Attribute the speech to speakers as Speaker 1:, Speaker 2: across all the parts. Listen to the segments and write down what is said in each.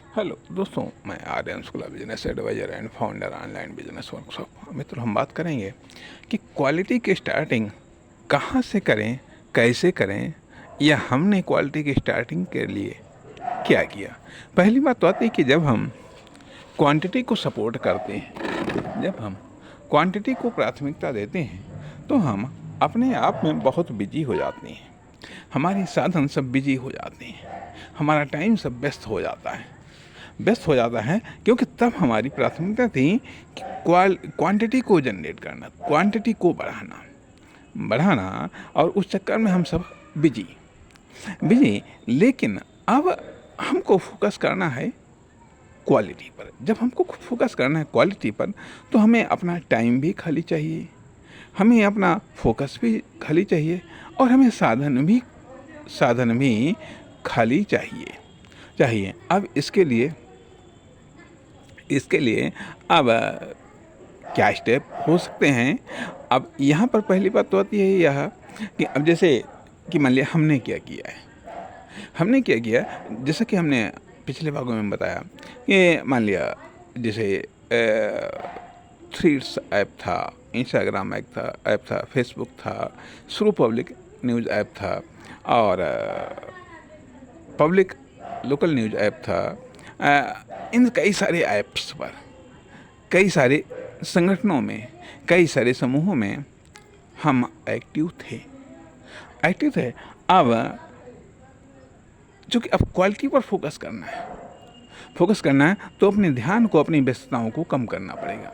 Speaker 1: Hello दोस्तों, मैं Aryan Shukla, business advisor and founder online business workshop. मित्रों, हम बात करेंगे कि क्वालिटी की स्टार्टिंग कहाँ से करें, कैसे करें, या हमने क्वालिटी की स्टार्टिंग के लिए क्या किया। पहली बात तो आती है कि जब हम क्वांटिटी को सपोर्ट करते हैं, जब हम क्वांटिटी को प्राथमिकता देते हैं, तो हम अपने आप में बहुत बिजी हो जाते हैं। हमारी साधन सब बिजी हो जाते हैं, हमारा टाइम सब व्यस्त हो जाता है क्योंकि तब हमारी प्राथमिकता थी कि क्वांटिटी को जनरेट करना, क्वांटिटी को बढ़ाना, और उस चक्कर में हम सब बिजी बिजी लेकिन अब हमको फोकस करना है क्वालिटी पर। जब हमको फोकस करना है क्वालिटी पर, तो हमें अपना टाइम भी खाली चाहिए, हमें अपना फोकस भी खाली चाहिए, और हमें साधन भी खाली चाहिए। अब इसके लिए अब क्या स्टेप हो सकते हैं। अब यहाँ पर पहली बात तो आती है यह कि अब जैसे कि मान लिया हमने क्या किया, जैसा कि हमने पिछले भागों में बताया कि मान लिया जैसे थ्रीड्स ऐप था, इंस्टाग्राम ऐप था, फेसबुक था, शुरू पब्लिक न्यूज़ ऐप था, और पब्लिक लोकल न्यूज़ ऐप था। इन कई सारे ऐप्स पर, कई सारे संगठनों में, कई सारे समूहों में हम एक्टिव थे। अब चूँकि अब क्वालिटी पर फोकस करना है तो अपने ध्यान को, अपनी व्यस्तताओं को कम करना पड़ेगा।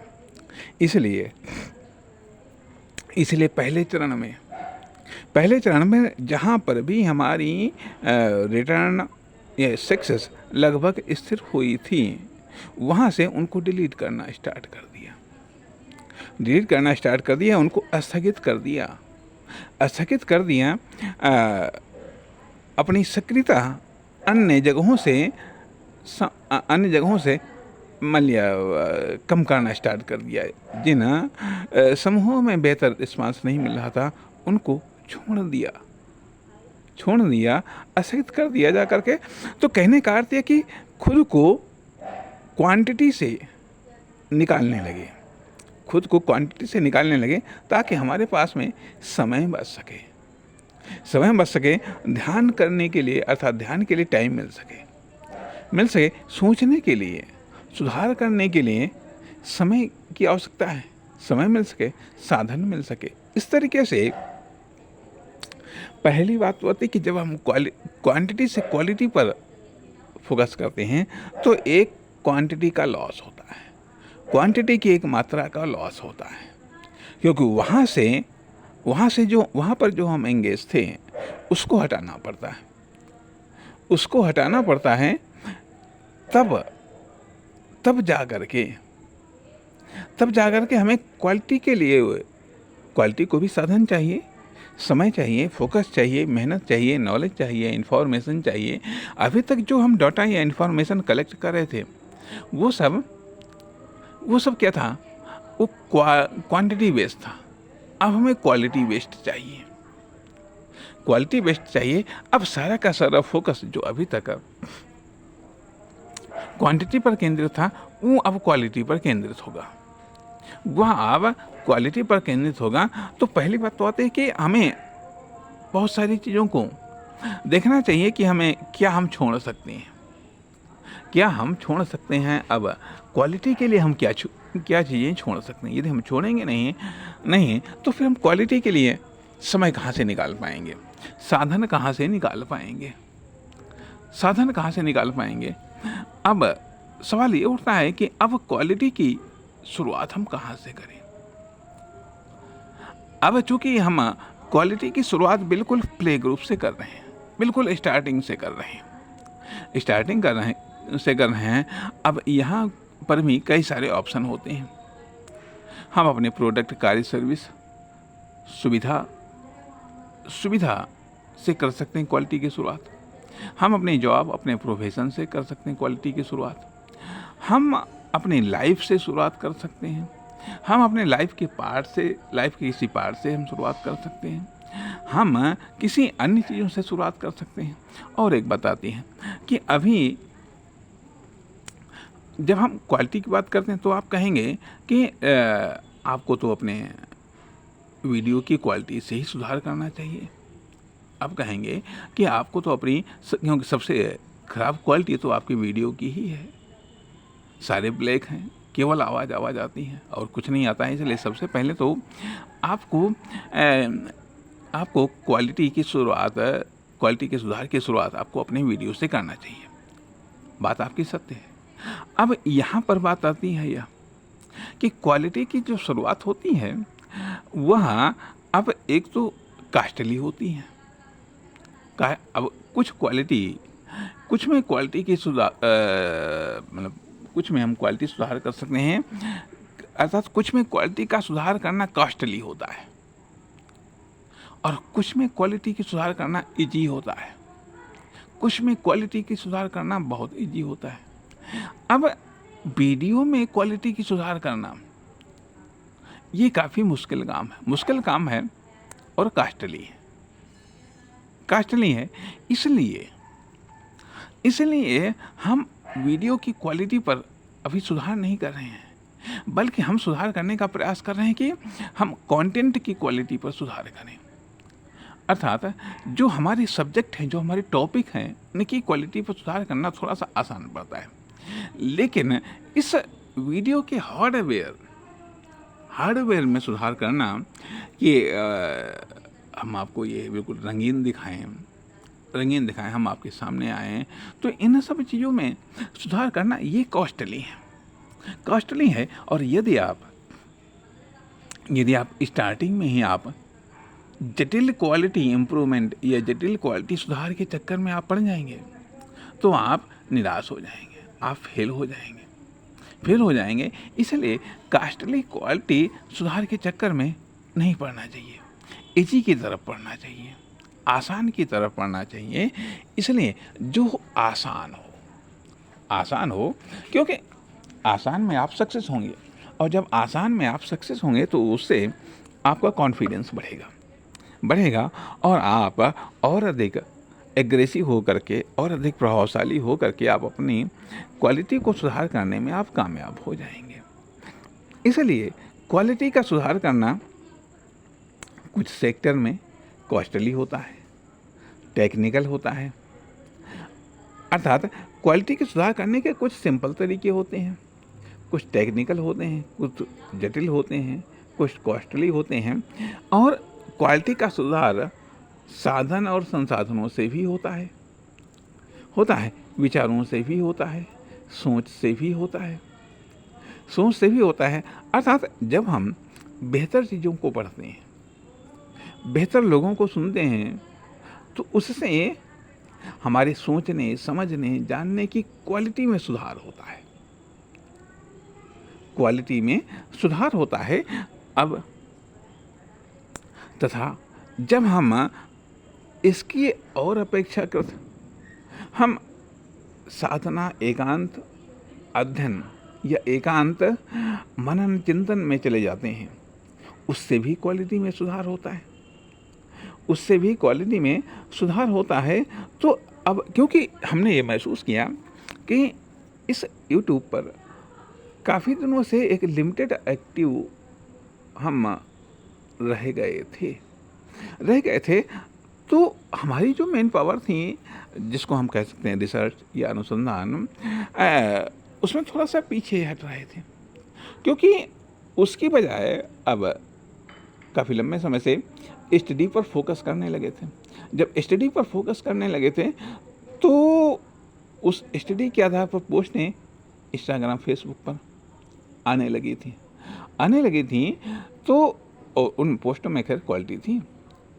Speaker 1: इसलिए पहले चरण में जहाँ पर भी हमारी रिटर्न या सक्सेस लगभग स्थिर हुई थी, वहाँ से उनको डिलीट करना स्टार्ट कर दिया, उनको स्थगित कर दिया। अपनी सक्रियता अन्य जगहों से मान लिया कम करना स्टार्ट कर दिया। जिन समूहों में बेहतर रिस्पांस नहीं मिल रहा था, उनको छोड़ दिया, स्थगित कर दिया जा करके। तो कहने का अर्थ है कि खुद को क्वांटिटी से निकालने लगे ताकि हमारे पास में समय बच सके, ध्यान करने के लिए, अर्थात ध्यान के लिए टाइम मिल सके, सोचने के लिए, सुधार करने के लिए समय की आवश्यकता है, समय मिल सके, साधन मिल सके। इस तरीके से पहली बात तो आती है कि जब हम क्वांटिटी से क्वालिटी पर फोकस करते हैं तो एक क्वांटिटी का लॉस होता है, क्वांटिटी की एक मात्रा का लॉस होता है, क्योंकि वहाँ पर जो हम एंगेज थे उसको हटाना पड़ता है। तब जा करके हमें क्वालिटी को भी साधन चाहिए, समय चाहिए, फोकस चाहिए, मेहनत चाहिए, नॉलेज चाहिए, इन्फॉर्मेशन चाहिए। अभी तक जो हम डाटा या इन्फॉर्मेशन कलेक्ट कर रहे थे, वो सब क्या था? वो क्वांटिटी बेस्ड था। अब हमें क्वालिटी बेस्ड चाहिए। अब सारा का सारा फोकस जो अभी तक क्वांटिटी पर केंद्रित था, वो अब क्वालिटी पर केंद्रित होगा। तो पहली बात तो आती है कि हमें बहुत सारी चीज़ों को देखना चाहिए कि क्या हम छोड़ सकते हैं। अब क्वालिटी के लिए हम क्या चीज़ें छोड़ सकते हैं। यदि हम छोड़ेंगे नहीं तो फिर हम क्वालिटी के लिए समय कहाँ से निकाल पाएंगे, साधन कहाँ से निकाल पाएंगे। अब सवाल ये उठता है कि अब क्वालिटी की शुरुआत हम कहाँ से करें। अब चूंकि हम क्वालिटी की शुरुआत बिल्कुल प्ले ग्रुप से कर रहे हैं, बिल्कुल स्टार्टिंग से कर रहे हैं। अब यहाँ पर भी कई सारे ऑप्शन होते हैं। हम अपने प्रोडक्ट, कार्य, सर्विस, सुविधा से कर सकते हैं क्वालिटी की शुरुआत। हम अपनी जॉब, अपने प्रोफेशन से कर सकते हैं क्वालिटी की शुरुआत। हम अपनी लाइफ से शुरुआत कर सकते हैं। हम अपने लाइफ के किसी पार्ट से हम शुरुआत कर सकते हैं। हम किसी अन्य चीज़ों से शुरुआत कर सकते हैं। और एक बताती है कि अभी जब हम क्वालिटी की बात करते हैं तो आप कहेंगे कि आपको तो अपने वीडियो की क्वालिटी से ही सुधार करना चाहिए। आप कहेंगे कि आपको तो अपनी क्योंकि सबसे ख़राब क्वालिटी तो आपकी वीडियो की ही है। सारे ब्लैक हैं, केवल आवाज़ आती है और कुछ नहीं आता है। इसलिए सबसे पहले तो आपको आपको क्वालिटी की सुधार की शुरुआत आपको अपने वीडियो से करना चाहिए। बात आपकी सत्य है। अब यहाँ पर बात आती है यह कि क्वालिटी की जो शुरुआत होती है वह अब एक तो कास्टली होती है। अब कुछ में क्वालिटी की मतलब कुछ में हम क्वालिटी सुधार कर सकते हैं, अर्थात कुछ में क्वालिटी का सुधार करना कॉस्टली होता है और कुछ में क्वालिटी की सुधार करना इजी होता है। कुछ में क्वालिटी की सुधार करना बहुत इजी होता है। अब वीडियो में क्वालिटी की सुधार करना ये काफ़ी मुश्किल काम है और कास्टली है। इसलिए हम वीडियो की क्वालिटी पर अभी सुधार नहीं कर रहे हैं, बल्कि हम सुधार करने का प्रयास कर रहे हैं कि हम कंटेंट की क्वालिटी पर सुधार करें। अर्थात जो हमारे सब्जेक्ट हैं, जो हमारे टॉपिक हैं, उनकी क्वालिटी पर सुधार करना थोड़ा सा आसान पड़ता है। लेकिन इस वीडियो के हार्डवेयर में सुधार करना कि हम आपको ये बिल्कुल रंगीन दिखाएं, हम आपके सामने आएँ, तो इन सब चीज़ों में सुधार करना ये कॉस्टली है। और यदि आप स्टार्टिंग में ही आप जटिल क्वालिटी इम्प्रूवमेंट या जटिल क्वालिटी सुधार के चक्कर में आप पड़ जाएंगे तो आप निराश हो जाएंगे, आप फेल हो जाएंगे। इसलिए कॉस्टली क्वालिटी सुधार के चक्कर में नहीं पड़ना चाहिए, इजी की तरफ पढ़ना चाहिए, आसान की तरफ पढ़ना चाहिए। इसलिए जो आसान हो क्योंकि आसान में आप सक्सेस होंगे, और जब आसान में आप सक्सेस होंगे तो उससे आपका कॉन्फिडेंस बढ़ेगा और आप और अधिक एग्रेसिव हो करके और अधिक प्रभावशाली हो करके आप अपनी क्वालिटी को सुधार करने में आप कामयाब हो जाएंगे। इसलिए क्वालिटी का सुधार करना कुछ सेक्टर में कॉस्टली होता है, टेक्निकल होता है। अर्थात क्वालिटी के सुधार करने के कुछ सिंपल तरीके होते हैं, कुछ टेक्निकल होते हैं, कुछ जटिल होते हैं, कुछ कॉस्टली होते हैं। और क्वालिटी का सुधार साधन और संसाधनों से भी होता है, विचारों से भी होता है, सोच से भी होता है। अर्थात जब हम बेहतर चीज़ों को पढ़ते हैं, बेहतर लोगों को सुनते हैं, तो उससे हमारे सोचने, समझने, जानने की क्वालिटी में सुधार होता है। अब तथा जब हम इसकी और अपेक्षाकृत हम साधना, एकांत अध्ययन या एकांत मनन चिंतन में चले जाते हैं, उससे भी क्वालिटी में सुधार होता है। तो अब क्योंकि हमने ये महसूस किया कि इस YouTube पर काफ़ी दिनों से एक लिमिटेड एक्टिव हम रह गए थे, तो हमारी जो मेन पावर थी, जिसको हम कह सकते हैं रिसर्च या अनुसंधान, उसमें थोड़ा सा पीछे हट रहे थे, क्योंकि उसकी बजाय अब काफ़ी लंबे समय से स्टडी पर फोकस करने लगे थे। जब स्टडी पर फोकस करने लगे थे तो उस स्टडी के आधार पर पोस्टें इंस्टाग्राम, फेसबुक पर आने लगी थी। तो उन पोस्टों में खैर क्वालिटी थी,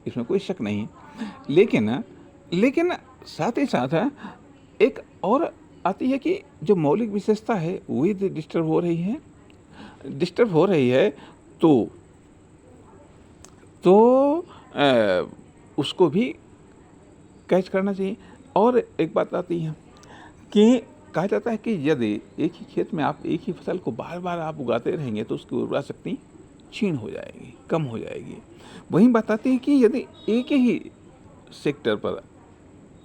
Speaker 1: इसमें कोई शक नहीं, लेकिन साथ ही साथ एक और आती है कि जो मौलिक विशेषता है वही डिस्टर्ब हो रही है, तो उसको भी कैच करना चाहिए। और एक बात आती है कि कहा जाता है कि यदि एक ही खेत में आप एक ही फसल को बार बार आप उगाते रहेंगे तो उसकी उर्वरा शक्ति क्षीण हो जाएगी, कम हो जाएगी। वहीं बात आती है कि यदि एक ही सेक्टर पर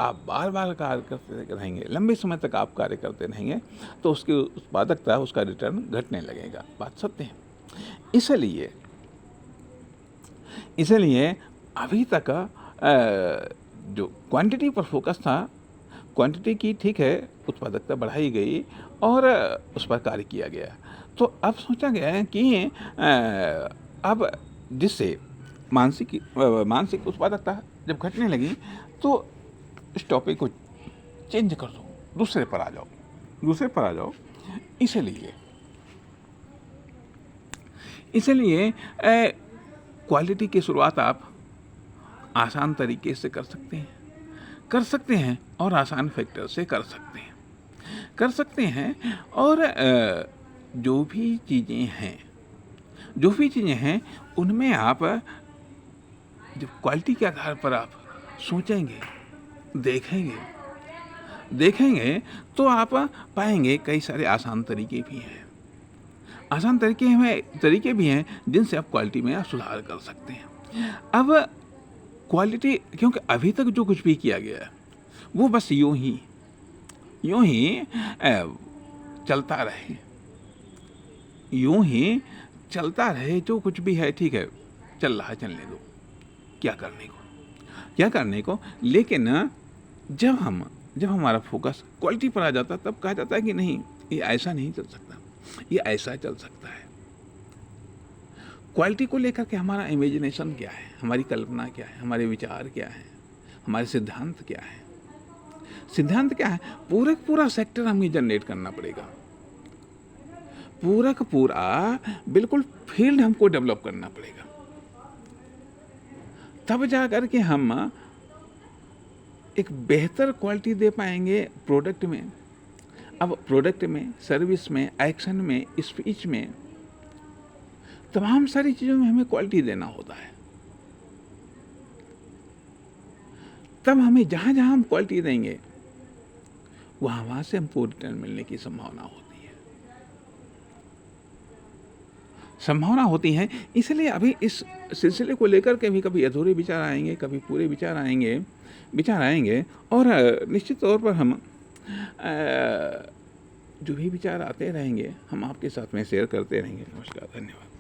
Speaker 1: आप बार-बार कार्य करते रहेंगे, लंबे समय तक आप कार्य करते रहेंगे, तो उसकी उत्पादकता, उसका रिटर्न घटने लगेगा। बात सत्य है। इसलिए अभी तक जो क्वांटिटी पर फोकस था, क्वांटिटी की ठीक है उत्पादकता बढ़ाई गई और उस पर कार्य किया गया। तो अब सोचा गया है कि अब जिससे मानसिक उत्पादकता जब घटने लगी तो इस टॉपिक को चेंज कर दो, दूसरे पर आ जाओ। इसलिए क्वालिटी की शुरुआत आप आसान तरीके से कर सकते हैं और आसान फैक्टर से कर सकते हैं और जो भी चीज़ें हैं उनमें आप जब क्वालिटी के आधार पर आप सोचेंगे, देखेंगे तो आप पाएंगे कई सारे आसान तरीके भी हैं जिनसे आप क्वालिटी में सुधार कर सकते हैं। अब क्वालिटी, क्योंकि अभी तक जो कुछ भी किया गया है वो बस यूं ही चलता रहे, जो कुछ भी है ठीक है चल रहा है, चलने दो, क्या करने को। लेकिन जब हमारा फोकस क्वालिटी पर आ जाता तब कहा जाता है कि नहीं, ये ऐसा नहीं चल सकता, ये ऐसा चल सकता है। क्वालिटी को लेकर के हमारा इमेजिनेशन क्या है, हमारी कल्पना क्या है, हमारे विचार क्या है, हमारे सिद्धांत क्या है, पूरा सेक्टर हमें जनरेट करना पड़ेगा, पूरा बिल्कुल फील्ड हमको डेवलप करना पड़ेगा, तब जा कर के हम एक बेहतर क्वालिटी दे पाएंगे प्रोडक्ट में। अब प्रोडक्ट में, सर्विस में, एक्शन में, स्पीच में, तमाम सारी चीज़ों में हमें क्वालिटी देना होता है। तब हमें जहाँ हम क्वालिटी देंगे वहाँ से हमको रिटर्न मिलने की संभावना होती है। इसलिए अभी इस सिलसिले को लेकर के भी कभी अधूरे विचार आएंगे, कभी पूरे विचार आएंगे और निश्चित तौर पर हम जो भी विचार आते रहेंगे हम आपके साथ में शेयर करते रहेंगे। नमस्कार, धन्यवाद।